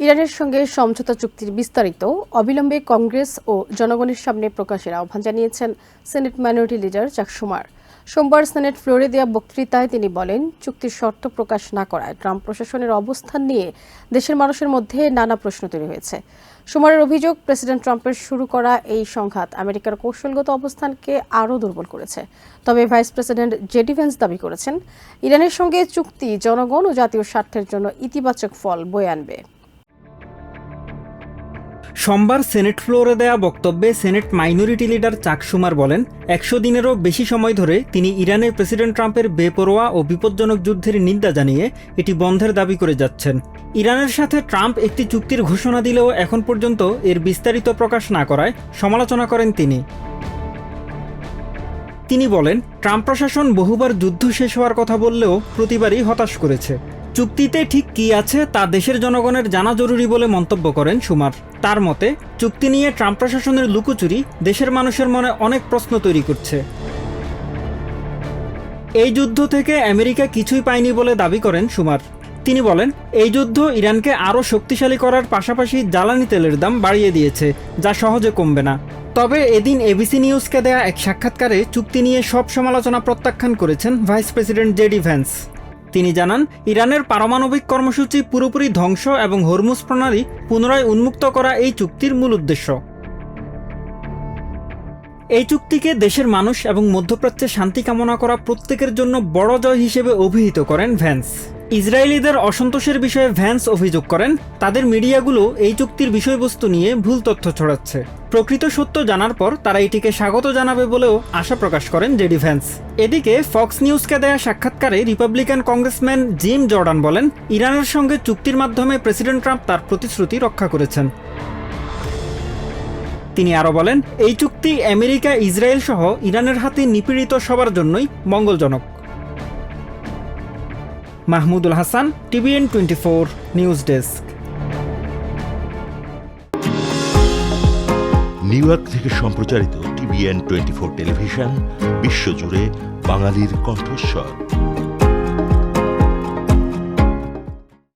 ইরানের সঙ্গে সমঝোতা চুক্তির বিস্তারিত অবিলম্বে কংগ্রেস ও জনগণের সামনে প্রকাশের আহ্বান জানিয়েছেন সেনেট মাইনরিটি লিডার চাক শুমার। সোমবার সেনেট ফ্লোরে দেওয়া বক্তৃতায় তিনি বলেন, চুক্তির শর্ত প্রকাশ না করায় ট্রাম্প প্রশাসনের অবস্থান নিয়ে দেশের মানুষের মধ্যে নানা প্রশ্ন তৈরি হয়েছে। শুমারের অভিযোগ, প্রেসিডেন্ট ট্রাম্পের শুরু করা এই সংঘাত আমেরিকার কৌশলগত অবস্থানকে আরও দুর্বল করেছে। তবে ভাইস প্রেসিডেন্ট জেডি ভেন্স দাবি করেছেন, ইরানের সঙ্গে চুক্তি জনগণ ও জাতীয় স্বার্থের জন্য ইতিবাচক ফল বয়ে আনবে। সোমবার সেনেট ফ্লোরে দেয়া বক্তব্যে সেনেট মাইনরিটি লিডার চাক শুমার বলেন, 100 দিনেরও বেশি সময় ধরে তিনি ইরানের প্রেসিডেন্ট ট্রাম্পের বেপরোয়া ও বিপজ্জনক যুদ্ধের নিন্দা জানিয়ে এটি বন্ধের দাবি করে যাচ্ছেন। ইরানের সাথে ট্রাম্প একটি চুক্তির ঘোষণা দিলেও এখন পর্যন্ত এর বিস্তারিত প্রকাশ না করায় সমালোচনা করেন তিনি বলেন, ট্রাম্প প্রশাসন বহুবার যুদ্ধ শেষ হওয়ার কথা বললেও প্রতিবারই হতাশ করেছে। চুক্তিতে ঠিক কী আছে তা দেশের জনগণের জানা জরুরি বলে মন্তব্য করেন শুমার। তার মতে, চুক্তি নিয়ে ট্রাম্প প্রশাসনের লুকোচুরি দেশের মানুষের মনে অনেক প্রশ্ন তৈরি করছে। এই যুদ্ধ থেকে আমেরিকা কিছুই পায়নি বলে দাবি করেন শুমার। তিনি বলেন, এই যুদ্ধ ইরানকে আরও শক্তিশালী করার পাশাপাশি জ্বালানি তেলের দাম বাড়িয়ে দিয়েছে, যা সহজে কমবে না। তবে এদিন এবিসি নিউজকে দেয়া এক সাক্ষাৎকারে চুক্তি নিয়ে সব সমালোচনা প্রত্যাখ্যান করেছেন ভাইস প্রেসিডেন্ট জেডি ভ্যান্স। তিনি জানান, ইরানের পারমাণবিক কর্মসূচি পুরোপুরি ধ্বংস এবং হরমুজ প্রণালী পুনরায় উন্মুক্ত করা এই চুক্তির মূল উদ্দেশ্য। এই চুক্তিকে দেশের মানুষ এবং মধ্যপ্রাচ্যে শান্তি কামনা করা প্রত্যেকের জন্য বড় জয় হিসেবে অভিহিত করেন ভ্যান্স। ইসরায়েলিদের অসন্তোষের বিষয়ে ভ্যান্স অভিযোগ করেন, তাদের মিডিয়াগুলো এই চুক্তির বিষয়বস্তু নিয়ে ভুল তথ্য ছড়াচ্ছে। প্রকৃত সত্য জানার পর তারা এটিকে স্বাগত জানাবে বলেও আশা প্রকাশ করেন জেডি ভ্যান্স। এদিকে ফক্স নিউজকে দেয়া সাক্ষাৎকারে রিপাবলিকান কংগ্রেসম্যান জিম জর্ডান বলেন, ইরানের সঙ্গে চুক্তির মাধ্যমে প্রেসিডেন্ট ট্রাম্প তার প্রতিশ্রুতি রক্ষা করেছেন। তিনি আরও বলেন, এই চুক্তি আমেরিকা, ইসরায়েল সহ ইরানের হাতে নিপীড়িত সবার জন্যই মঙ্গলজনক। Mahmudul Hasan, TVN 24 news desk. New York থেকে সম্প্রচারিত টিভিএন 24 টেলিভিশন বিশ্বজুড়ে বাঙালির কণ্ঠস্বর।